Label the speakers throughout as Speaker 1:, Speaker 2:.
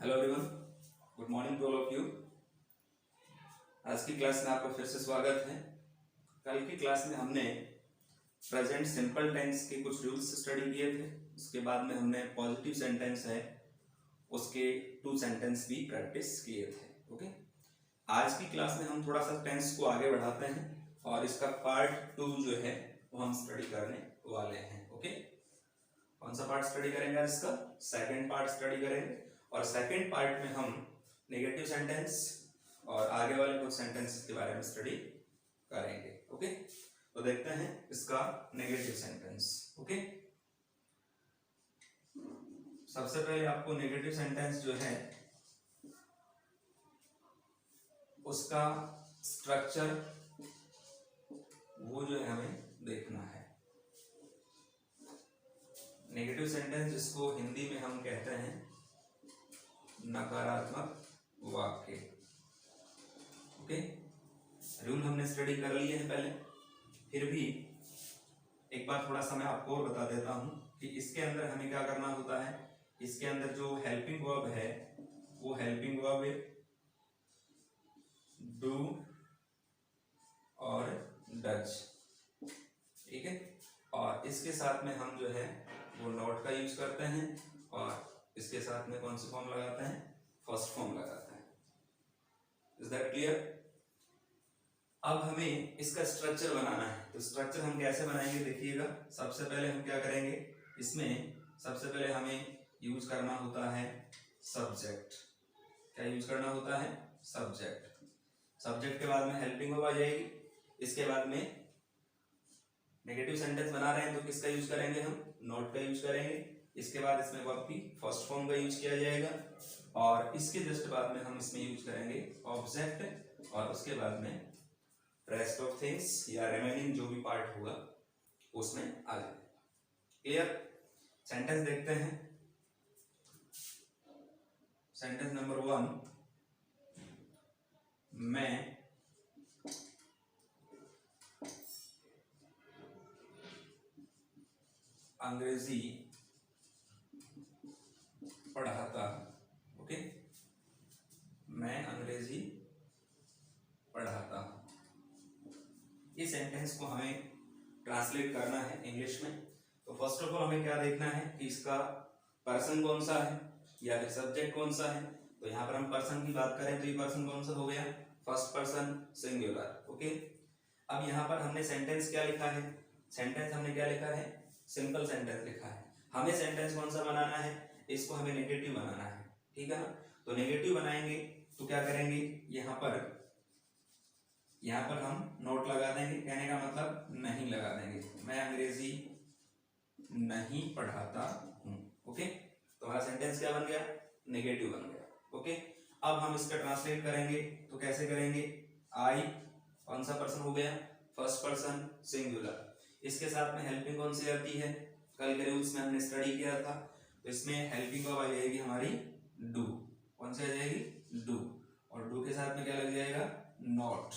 Speaker 1: Hello everyone, good morning to all of you. आज की class में आपका फिर से स्वागत है। कल की क्लास में हमने प्रेजेंट सिंपल टेंस के कुछ रूल्स स्टडी किए थे। उसके बाद में हमने पॉजिटिव सेंटेंस है उसके 2 सेंटेंस भी प्रैक्टिस किए थे। ओके, आज की क्लास में हम थोड़ा सा टेंस को आगे बढ़ाते हैं और इसका पार्ट 2 जो है वो हम स्टडी करने वाले हैं। ओके, कौन सा पार्ट स्टडी करेंगे आज? इसका सेकंड पार्ट स्टडी करेंगे और सेकंड पार्ट में हम नेगेटिव सेंटेंस और आगे वाले कुछ सेंटेंस के बारे में स्टडी करेंगे। ओके, तो देखते हैं इसका नेगेटिव सेंटेंस। ओके, सबसे पहले आपको नेगेटिव सेंटेंस जो है उसका स्ट्रक्चर वो जो है हमें देखना है। नेगेटिव सेंटेंस जिसको हिंदी में हम कहते हैं नकारात्मक वाक्य। ओके, रूल हमने स्टडी कर लिए हैं पहले, फिर भी एक बार थोड़ा सा मैं आपको और बता देता हूं कि इसके अंदर हमें क्या करना होता है। इसके अंदर जो हेल्पिंग वर्ब है वो हेल्पिंग वर्ब डू और डज, ठीक है। और इसके साथ में हम जो है वो नॉट का यूज करते हैं और इसके साथ में कौन सा फॉर्म लगाते हैं? फर्स्ट फॉर्म लगाते हैं। Is that clear? अब हमें इसका स्ट्रक्चर बनाना है, तो स्ट्रक्चर हम कैसे बनाएंगे देखिएगा। सबसे पहले हम क्या करेंगे, इसमें सबसे पहले हमें यूज करना होता है सब्जेक्ट। क्या यूज करना होता है? सब्जेक्ट। सब्जेक्ट के बाद में हेल्पिंग वर्ब आ जाएगी। इसके बाद में नेगेटिव सेंटेंस बना रहे हैं तो किसका यूज करेंगे हम? नॉट का यूज करेंगे। इसके बाद इसमें वर्ब की फर्स्ट फॉर्म का यूज किया जाएगा और इसके जस्ट बाद में हम इसमें यूज करेंगे ऑब्जेक्ट और उसके बाद में रेस्ट ऑफ थिंग्स या रिमेनिंग जो भी पार्ट होगा उसमें आ जाएगा। क्लियर? सेंटेंस देखते हैं। सेंटेंस नंबर 1, मैं अंग्रेजी पढ़ाता। ओके, मैं अंग्रेजी पढ़ाता। इस सेंटेंस को हमें ट्रांसलेट करना है इंग्लिश में। तो फर्स्ट ऑफ ऑल हमें क्या देखना है कि इसका पर्सन कौन सा है या फिर सब्जेक्ट कौन सा है। तो यहाँ पर हम पर्सन की बात करें तो ये पर्सन कौन सा हो गया? First person singular. ओके, अब यहाँ पर हमने सेंटेंस क्या लिखा है? सेंटेंस हमने क्या लिखा है? सिंपल सेंटेंस लिखा है। हमें सेंटेंस कौन सा बनाना है? इसको हमें नेगेटिव बनाना है, ठीक है ना। तो नेगेटिव बनाएंगे तो क्या करेंगे, यहाँ पर हम नोट लगा देंगे। कहने का मतलब नहीं लगा देंगे। मैं अंग्रेजी नहीं पढ़ाता हूँ। ओके, तो हमारा सेंटेंस क्या बन गया? नेगेटिव बन गया। ओके, अब हम इसका ट्रांसलेट करेंगे तो कैसे करेंगे? आई कौन सा पर्सन हो गया? First person singular. इसके साथ में हेल्पिंग कौन सी आती है? कल के रूल्स में हमने स्टडी किया था। तो इसमें हेल्पिंग वर्ब आ जाएगी हमारी डू। कौन सी आ जाएगी? डू। और डू के साथ में क्या लग जाएगा? नॉट।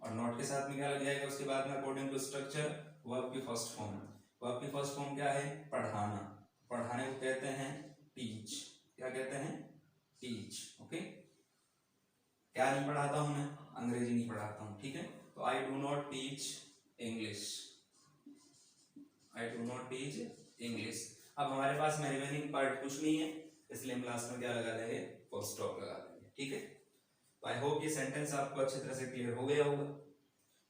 Speaker 1: और नॉट के साथ में क्या लग जाएगा उसके बाद में? अकॉर्डिंग टू स्ट्रक्चर वर्ब की फर्स्ट फॉर्म। वर्ब की फर्स्ट फॉर्म क्या है? पढ़ाना। पढ़ाने को कहते हैं टीच। क्या कहते हैं? टीच। ओके, क्या नहीं पढ़ाता हूं मैं? अंग्रेजी नहीं पढ़ाता हूं, ठीक है। तो I do not teach English. I do not teach English. अब हमारे पास में रिमेनिंग पार्ट कुछ नहीं है, इसलिए हम लास्ट में क्या लगा देंगे? फुल स्टॉप लगा देंगे, ठीक है। तो आई होप ये सेंटेंस आपको अच्छी तरह से क्लियर हो गया होगा।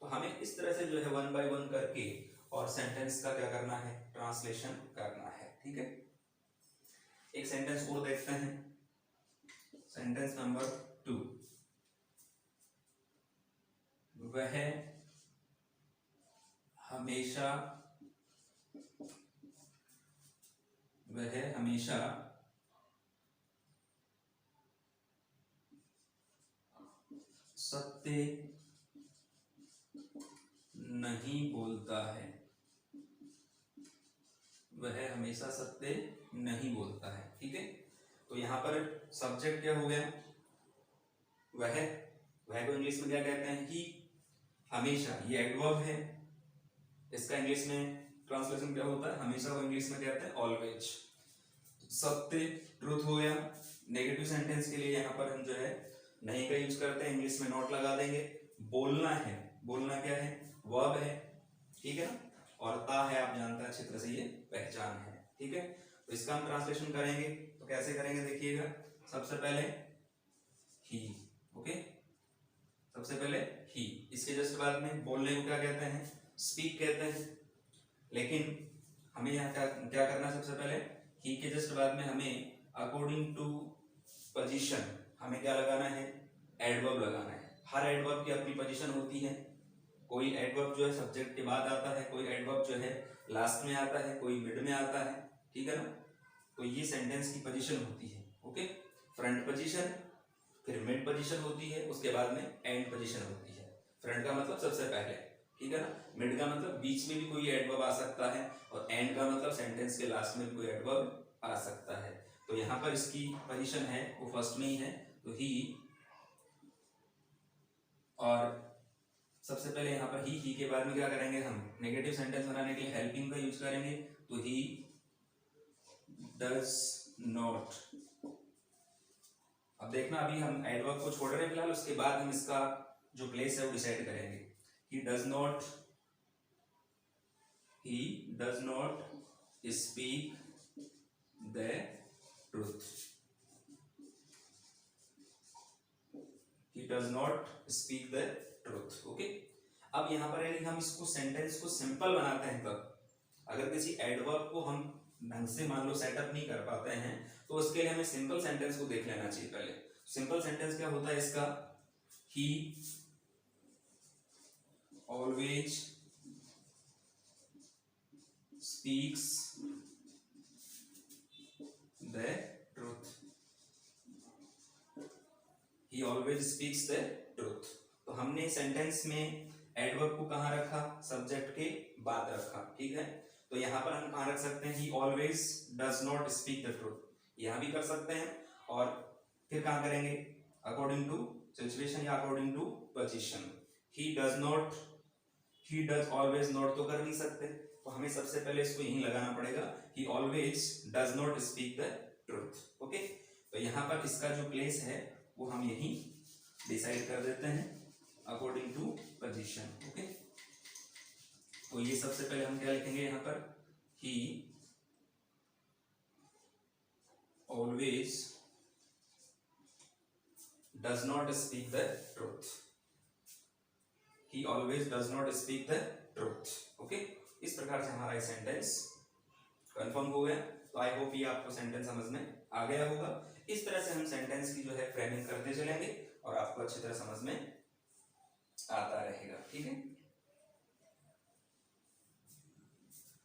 Speaker 1: तो हमें इस तरह से जो है 1 बाय 1 करके और सेंटेंस का क्या करना है? ट्रांसलेशन करना है, ठीक है। एक सेंटेंस और देखते हैं। सेंटेंस नंबर 2, वह हमेशा सत्य नहीं बोलता है। वह हमेशा सत्य नहीं बोलता है, ठीक है। तो यहाँ पर सब्जेक्ट क्या हो गया? वह को इंग्लिश में क्या कहते हैं? ही। हमेशा ये एडवर्ब है, इसका इंग्लिश में ट्रांसलेशन क्या होता है? हमेशा को इंग्लिश में कहते हैं ऑलवेज। सत्य ट्रूथ हो गया, नेगेटिव सेंटेंस के लिए यहाँ पर हम जो है नहीं का यूज करते हैं, इंग्लिश में नॉट लगा देंगे। बोलना है, बोलना क्या है, वर्ब है, ठीक है ना, और ता है, आप जानते हैं अच्छी तरह से ये पहचान है, ठीक है। तो इसका हम ट्रांसलेशन करेंगे, तो कैसे करेंगे देखिएगा। सबसे पहले ही, ओके, सबसे पहले ही, इसके जस्ट बाद में बोलने को क्या कहते हैं, स्पीक कहते हैं। लेकिन हमें यहाँ क्या करना है, सबसे पहले ही के जस्ट बाद में हमें अकॉर्डिंग टू पोजीशन हमें क्या लगाना है, एडवर्ब लगाना है। हर एडवर्ब की अपनी पोजीशन होती है। कोई एडवर्ब जो है सब्जेक्ट के बाद आता है, कोई एडवर्ब जो है लास्ट में आता है, कोई मिड में आता है, ठीक है ना। तो ये सेंटेंस की पोजीशन होती है, ओके। फ्रंट पोजीशन, फिर मिड पोजीशन होती है, उसके बाद में एंड पोजीशन होती है। फ्रंट का मतलब सबसे पहले, ठीक है ना। मिड का मतलब बीच में भी कोई एडवर्ब आ सकता है, और एंड का मतलब सेंटेंस के लास्ट में भी कोई एडवर्ब आ सकता है। तो यहाँ पर इसकी पोजीशन है वो फर्स्ट में ही है, तो ही, और सबसे पहले यहाँ पर ही के बाद में क्या करेंगे, हम नेगेटिव सेंटेंस बनाने के लिए हेल्पिंग का यूज करेंगे। तो ही डज नॉट, अब देखना अभी हम एडवर्ब को छोड़ रहे हैं फिलहाल, उसके बाद हम इसका जो प्लेस है वो डिसाइड करेंगे। He does not speak the truth, he does not speak the truth, okay. अब यहाँ पर यदि हम इसको सेंटेंस को सिंपल बनाते हैं, तब अगर किसी एडवर्ब को हम ढंग से मान लो सेटअप नहीं कर पाते हैं, तो उसके लिए हमें सिंपल सेंटेंस को देख लेना चाहिए पहले। सिंपल सेंटेंस क्या होता है इसका, he always speaks the truth, he always speaks the truth। तो हमने सेंटेंस में एडवर्ब को कहाँ रखा, सब्जेक्ट के बाद रखा, ठीक है। तो यहाँ पर हम कहाँ रख सकते हैं, he always does not speak the truth, यहाँ भी कर सकते हैं। और फिर कहाँ करेंगे, अकॉर्डिंग टू सिचुएशन या according to position. he does always not तो कर नहीं सकते, तो हमें सबसे पहले इसको यहीं लगाना पड़ेगा, he always does not speak the truth, okay. तो यहाँ पर इसका जो प्लेस है वो हम यहीं डिसाइड कर देते हैं अकॉर्डिंग टू पोजीशन, ओके। तो ये सबसे पहले हम क्या लिखेंगे यहाँ पर, he always does not speak the truth, he always does not speak the truth, okay. इस प्रकार से हमारा ये सेंटेंस कंफर्म हो गया। तो आई होप ये आपको सेंटेंस समझ में आ गया होगा। इस तरह से हम सेंटेंस की जो है फ्रेमिंग करते चलेंगे और आपको अच्छी तरह समझ में आता रहेगा, ठीक है।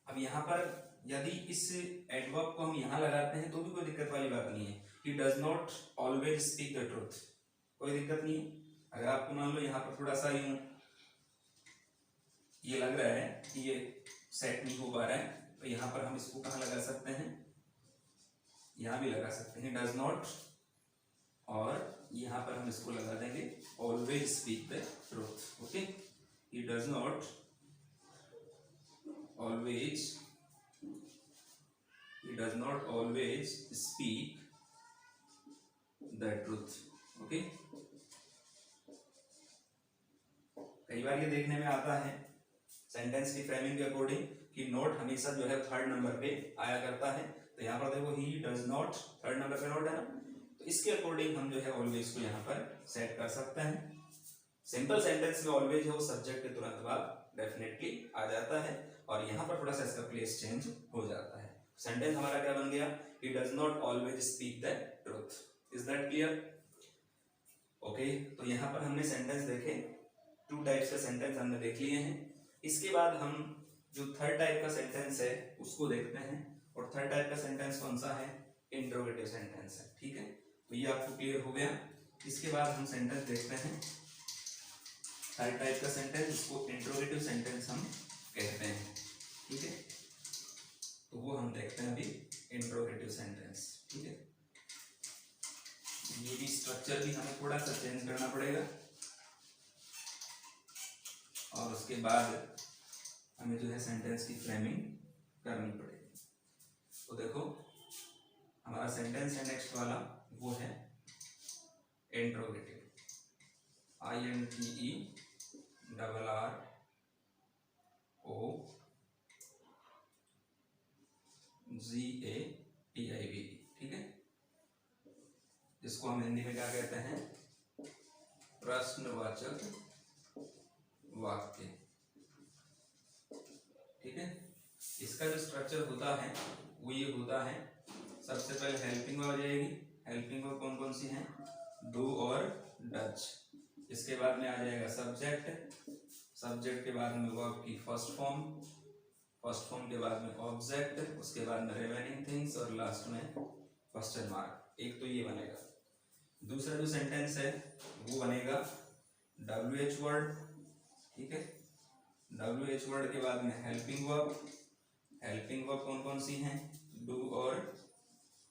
Speaker 1: अब यहाँ पर यदि इस एडवर्ब को हम यहाँ लगाते हैं तो भी कोई दिक्कत वाली बात नहीं है। he does not always speak the truth, कोई दिक्कत नहीं है। अगर आपको मान लो यहाँ पर थोड़ा सा यूं ये लग रहा है कि ये सेट नहीं हो पा रहा है, तो यहाँ पर हम इसको कहाँ लगा सकते हैं, यहाँ भी लगा सकते हैं डज नॉट, और यहाँ पर हम इसको लगा देंगे always speak the truth, okay. He does not always speak the truth, okay. कई बार ये देखने में आता है सेंटेंस की फ्रेमिंग के अकॉर्डिंग कि नोट हमेशा जो है थर्ड नंबर पे आया करता है। तो यहाँ पर देखो he does not third number पे नोट है ना, तो इसके अकॉर्डिंग हम जो है ऑलवेज को यहाँ पर सेट कर सकते हैं। सिंपल सेंटेंस में ऑलवेज है वो सब्जेक्ट के तुरंत बाद डेफिनेटली आ जाता है, और यहाँ पर थोड़ा सा इसका प्लेस चेंज हो जाता है। सेंटेंस हमारा क्या बन गया, he does not always speak the truth. Is that clear? Okay, तो यहाँ पर हमने सेंटेंस देखे, 2 टाइप्स के सेंटेंस हमने देख लिए हैं। इसके बाद हम जो थर्ड टाइप का सेंटेंस है उसको देखते हैं, और थर्ड टाइप का सेंटेंस कौन सा है, इंट्रोगेटिव सेंटेंस है, ठीक है। तो ये आपको क्लियर हो गया। इसके बाद हम सेंटेंस देखते हैं थर्ड टाइप का सेंटेंस, इसको इंट्रोगेटिव सेंटेंस हम कहते हैं, ठीक है। तो वो हम देखते हैं अभी इंट्रोगेटिव सेंटेंस, ठीक है। ये भी स्ट्रक्चर भी हमें थोड़ा सा चेंज करना पड़ेगा, और उसके बाद हमें जो है सेंटेंस की फ्रेमिंग करनी पड़ेगी। तो देखो हमारा हमारा सेंटेंस है नेक्स्ट वाला, वो है इंट्रोगेटिव, INTERROGATIV, ठीक है, जिसको हम हिंदी में क्या कहते हैं, प्रश्नवाचक वाक्य, ठीक है। इसका जो स्ट्रक्चर होता है वो ये होता है, सबसे पहले हेल्पिंग वर्ब आ जाएगी। हेल्पिंग वर्ब कौन कौन सी हैं, डू और डज। इसके बाद में आ जाएगा सब्जेक्ट, सब्जेक्ट के बाद में वर्ब की फर्स्ट फॉर्म, फर्स्ट फॉर्म के बाद में ऑब्जेक्ट, उसके बाद में रिमेनिंग थिंग्स और लास्ट में क्वेश्चन मार्क। एक तो ये बनेगा। दूसरा जो सेंटेंस है वो बनेगा WH वर्ड, ठीक है। WH वर्ड के बाद में हेल्पिंग वर्ब, हेल्पिंग वर्ब कौन कौन सी हैं, डू और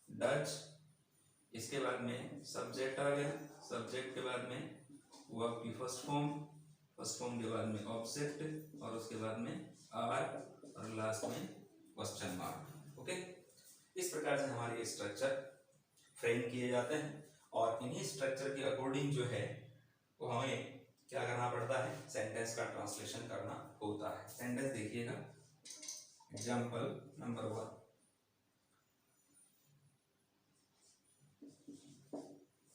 Speaker 1: डज। इसके बाद में सब्जेक्ट आ गया, सब्जेक्ट के बाद में वर्ब की फर्स्ट फॉर्म, फर्स्ट फॉर्म के बाद में ऑब्जेक्ट और उसके बाद में आर और लास्ट में क्वेश्चन मार्क। ओके, इस प्रकार से हमारे स्ट्रक्चर फ्रेम किए जाते हैं और इन्हीं स्ट्रक्चर के अकॉर्डिंग जो है वो हमें क्या करना पड़ता है, सेंटेंस का ट्रांसलेशन करना होता है। सेंटेंस देखिएगा, एग्जाम्पल नंबर 1,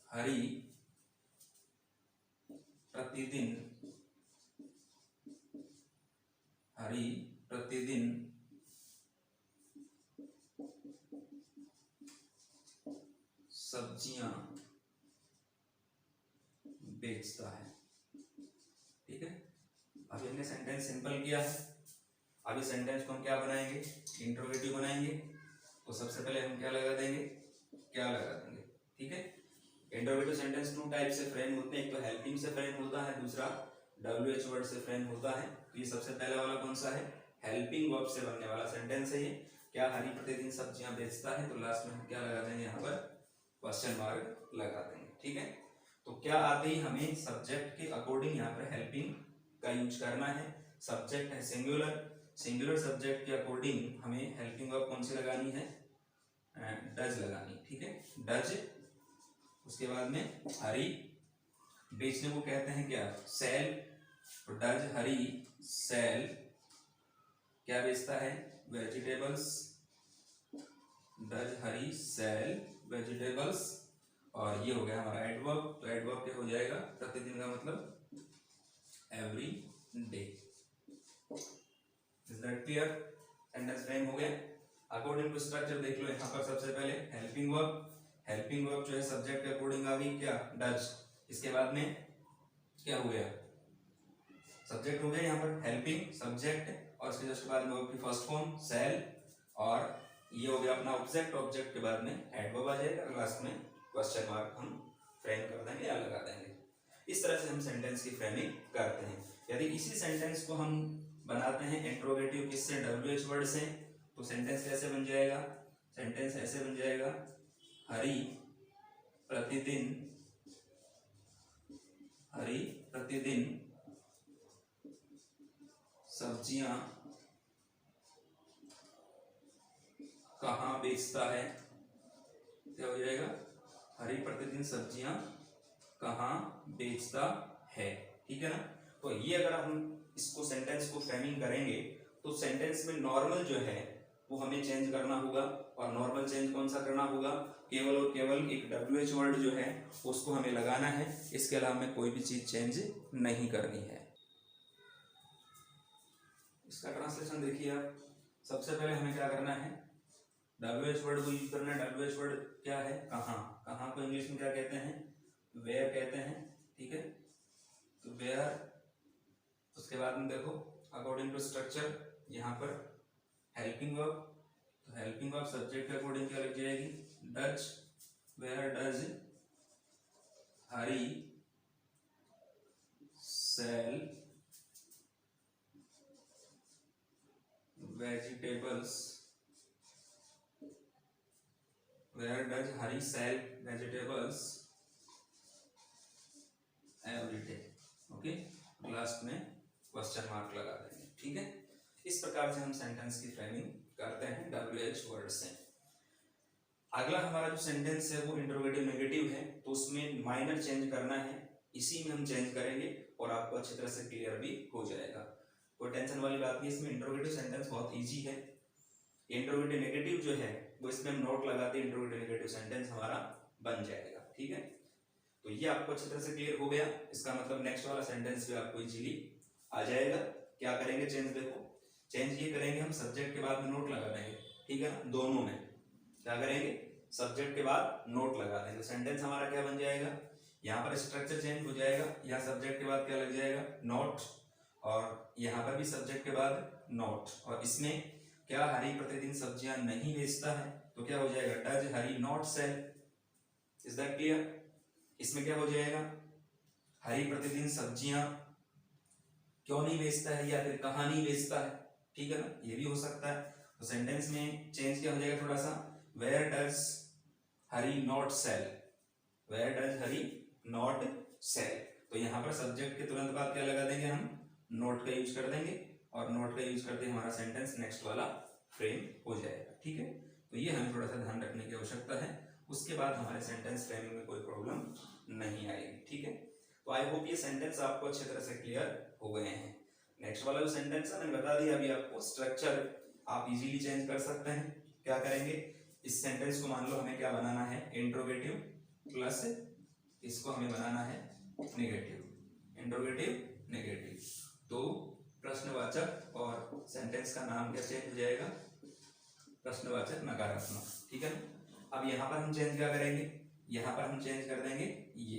Speaker 1: हरि प्रतिदिन, हरि प्रतिदिन सब्जियां बेचता है, ठीक है। अभी हमने सेंटेंस सिंपल किया है, अभी सेंटेंस को हम क्या बनाएंगे, इंट्रोगेटिव बनाएंगे। तो सबसे पहले हम क्या लगा देंगे, क्या लगा देंगे, ठीक है। इंट्रोगेटिव सेंटेंस 2 टाइप से फ्रेम होते हैं, एक तो हेल्पिंग से फ्रेम होता है, दूसरा WH वर्ड से फ्रेम होता है। तो ये सबसे पहला वाला कौन सा है, हेल्पिंग वर्ब से बनने वाला सेंटेंस है ये। क्या हरि प्रतिदिन सब्जियां बेचता है, तो लास्ट में हम क्या लगा देंगे, यहाँ पर क्वेश्चन मार्क लगा देंगे, ठीक है। तो क्या आते ही हमें सब्जेक्ट के अकॉर्डिंग यहाँ पर हेल्पिंग का यूज करना है। सब्जेक्ट है सिंगुलर, सिंगुलर सब्जेक्ट के अकॉर्डिंग हमें हेल्पिंग वर्ब कौन सी लगानी है, डज लगानी, ठीक है, डज। उसके बाद में हरि, बेचने को कहते हैं क्या, सेल। तो डज हरि सेल, क्या बेचता है, vegetables. Does Hari sell vegetables. और ये हो गया हमारा एडवर्ब। तो एडवर्ब क्या हो जाएगा, प्रतिदिन का मतलब every day. Is that clear, sentence frame हो गया। अकॉर्डिंग टू स्ट्रक्चर देख लो, यहाँ पर सबसे पहले हेल्पिंग वर्ब, हेल्पिंग वर्ब जो है सब्जेक्ट के अकॉर्डिंग आ गई क्या, डज। इसके बाद में क्या हो गया, सब्जेक्ट हो गया यहाँ पर हेल्पिंग सब्जेक्ट, और उसके जस्ट बाद में वर्ब की फर्स्ट फॉर्म सेल, और ये हो गया अपना ऑब्जेक्ट। ऑब्जेक्ट के बाद में एडवर्ब आ जाएगा, लास्ट में क्वेश्चन मार्क हम फ्रेम कर देंगे या लगा देंगे। इस तरह से हम सेंटेंस की फ्रेमिंग करते हैं। यदि इसी सेंटेंस को हम बनाते हैं इंट्रोगेटिव किससे, WH वर्ड से, तो सेंटेंस कैसे बन जाएगा, सेंटेंस ऐसे बन जाएगा, हरि प्रतिदिन, हरि प्रतिदिन सब्जियां कहाँ बेचता है। क्या हो जाएगा, हरि प्रतिदिन सब्जियां कहाँ बेचता है, ठीक है ना। तो ये अगर हम इसको सेंटेंस को फ्रेमिंग करेंगे तो सेंटेंस में नॉर्मल जो है वो हमें चेंज करना होगा। और नॉर्मल चेंज कौन सा करना होगा, केवल और केवल एक WH वर्ड जो है उसको हमें लगाना है, इसके अलावा हमें कोई भी चीज चेंज नहीं करनी है। इसका ट्रांसलेशन देखिए आप, सबसे पहले हमें क्या करना है, WH वर्ड को यूज करना है। WH वर्ड क्या है, कहाँ। कहाँ को इंग्लिश में क्या कहते हैं, वेयर कहते हैं, ठीक है। तो वेयर, उसके बाद में देखो अकॉर्डिंग टू स्ट्रक्चर यहाँ पर हेल्पिंग वर्ब, तो हेल्पिंग वर्ब सब्जेक्ट के अकॉर्डिंग क्या लग जाएगी, does. Where does Hari sell vegetables, where does Hari sell vegetables every day, okay. Last में क्वेश्चन मार्क लगा देंगे, ठीक है। इस प्रकार से हम सेंटेंस की फ्रेमिंग करते हैं WH वर्ड से। अगला हमारा जो सेंटेंस है वो इंट्रोगेटिव नेगेटिव है, तो उसमें माइनर चेंज करना है, इसी में हम चेंज करेंगे और आपको अच्छी तरह से क्लियर भी हो जाएगा। कोई टेंशन वाली बात नहीं, इसमें इंट्रोगेटिव सेंटेंस बहुत इजी है। इंट्रोगेटिव नेगेटिव जो है वो इसमें हम नोट लगाते हैं, इंट्रोगेटिव नेगेटिव सेंटेंस हमारा बन जाएगा। ठीक है, तो ये आपको अच्छी तरह से क्लियर हो गया। इसका मतलब नेक्स्ट वाला सेंटेंस भी आपको इजीली आ जाएगा। क्या करेंगे चेंज, देखो चेंज ये करेंगे हम सब्जेक्ट के बाद में नोट लगा देंगे, ठीक है ना, दोनों में क्या करेंगे, सब्जेक्ट के बाद नोट लगा देंगे, सेंटेंस हमारा क्या बन जाएगा, यहाँ पर स्ट्रक्चर चेंज हो जाएगा, यहाँ सब्जेक्ट के बाद क्या लग जाएगा, नोट, और यहाँ पर भी सब्जेक्ट के बाद नोट, और इसमें क्या हरी प्रतिदिन सब्जियां नहीं बेचता है, तो क्या हो जाएगा, does Hari not sell, is that clear. इसमें क्या हो जाएगा, हरी प्रतिदिन सब्जियां क्यों नहीं बेचता है या फिर कहाँ नहीं बेचता है, ठीक है ना, ये भी हो सकता है। तो सेंटेंस में चेंज क्या हो जाएगा थोड़ा सा, where does Hari not sell, where does Hari not sell, तो यहाँ पर सब्जेक्ट के तुरंत बाद क्या लगा देंगे हम, नोट का यूज कर देंगे, और नोट का यूज करते हमारा सेंटेंस नेक्स्ट वाला फ्रेम हो जाएगा। ठीक है, तो ये हमें थोड़ा सा ध्यान रखने की आवश्यकता है, उसके बाद हमारे सेंटेंस फ्रेमिंग में कोई प्रॉब्लम नहीं आएगी। ठीक है, तो आई होप ये सेंटेंस आपको अच्छी तरह से क्लियर हो गए हैं। नेक्स्ट वाला जो सेंटेंस है मैंने बता दिया अभी आपको, स्ट्रक्चर आप इजीली चेंज कर सकते हैं। क्या करेंगे, इस सेंटेंस को मान लो हमें क्या बनाना है, इंट्रोगेटिव प्लस इसको हमें बनाना है नेगेटिव, इंट्रोगेटिव नेगेटिव, तो प्रश्नवाचक और सेंटेंस का नाम क्या चेंज हो जाएगा, प्रश्नवाचक नकारात्मक। ठीक है, अब यहाँ पर हम चेंज क्या करेंगे, यहाँ पर हम चेंज कर देंगे ये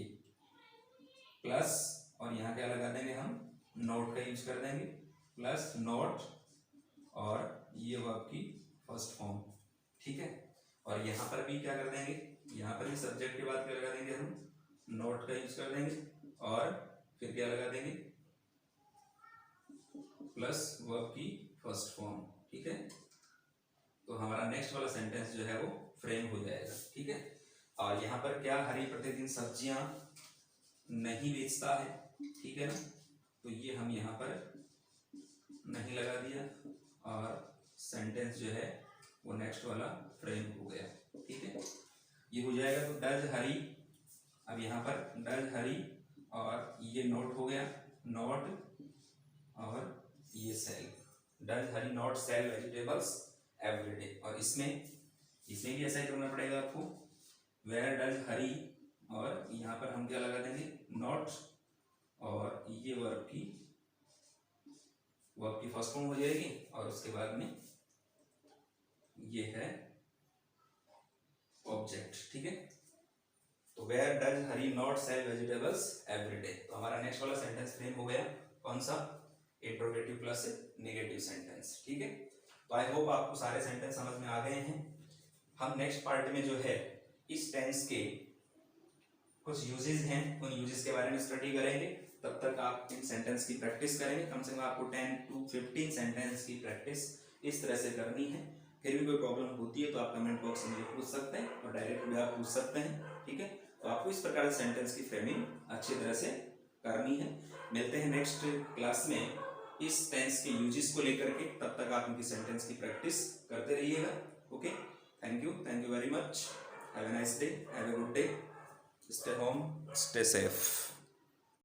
Speaker 1: प्लस, और यहाँ क्या लगा देंगे हम, नोट का यूज कर देंगे, प्लस नोट, और ये वर्ब की फर्स्ट फॉर्म। ठीक है, और यहाँ पर भी क्या कर देंगे, यहाँ पर भी सब्जेक्ट के बाद क्या लगा देंगे हम, नोट का यूज कर देंगे, और फिर क्या लगा देंगे, प्लस वर्ब की फर्स्ट फॉर्म। ठीक है, तो हमारा नेक्स्ट वाला सेंटेंस जो है वो फ्रेम हो जाएगा। ठीक है, और यहाँ पर क्या, हरी प्रतिदिन सब्जियां नहीं बेचता है, ठीक है ना, तो ये हम यहाँ पर नहीं लगा दिया, और सेंटेंस जो है वो नेक्स्ट वाला फ्रेम हो गया। ठीक है, ये हो जाएगा, तो डज हरी, अब यहाँ पर डज हरी, और ये नोट हो गया, नोट, और ये sell, does Hari not sell vegetables everyday, और इसमें भी ऐसा ही करना पड़ेगा आपको, वेयर डज हरी, और यहाँ पर हम क्या लगा देंगे, नॉट, और ये वर्ब की फर्स्ट फॉर्म हो जाएगी, और उसके बाद में ये है ऑब्जेक्ट। ठीक है, तो where does Hari not sell vegetables everyday, तो हमारा नेक्स्ट वाला सेंटेंस फ्रेम हो गया, कौन सा, इंट्रोगेटिव प्लस नेगेटिव सेंटेंस। ठीक है, तो आई होप आपको सारे सेंटेंस समझ में आ गए हैं। हम नेक्स्ट पार्ट में जो है इस टेंस के कुछ यूजेस हैं, उन यूजेस के बारे में स्टडी करेंगे। तब तक आप इन सेंटेंस की प्रैक्टिस करेंगे, कम से कम आपको 10 to 15 सेंटेंस की प्रैक्टिस इस तरह से करनी है। फिर भी कोई प्रॉब्लम होती है तो आप कमेंट बॉक्स में पूछ सकते हैं, और डायरेक्ट भी आप पूछ सकते हैं। ठीक है, तो आपको इस प्रकार से सेंटेंस की फ्रेमिंग अच्छी तरह से करनी है। मिलते हैं नेक्स्ट क्लास में इस टेंस के यूजेस को लेकर के, तब तक आप इनकी सेंटेंस की प्रैक्टिस करते रहिएगा। Okay, thank you very much, have a nice day, have a good day, stay home, stay safe.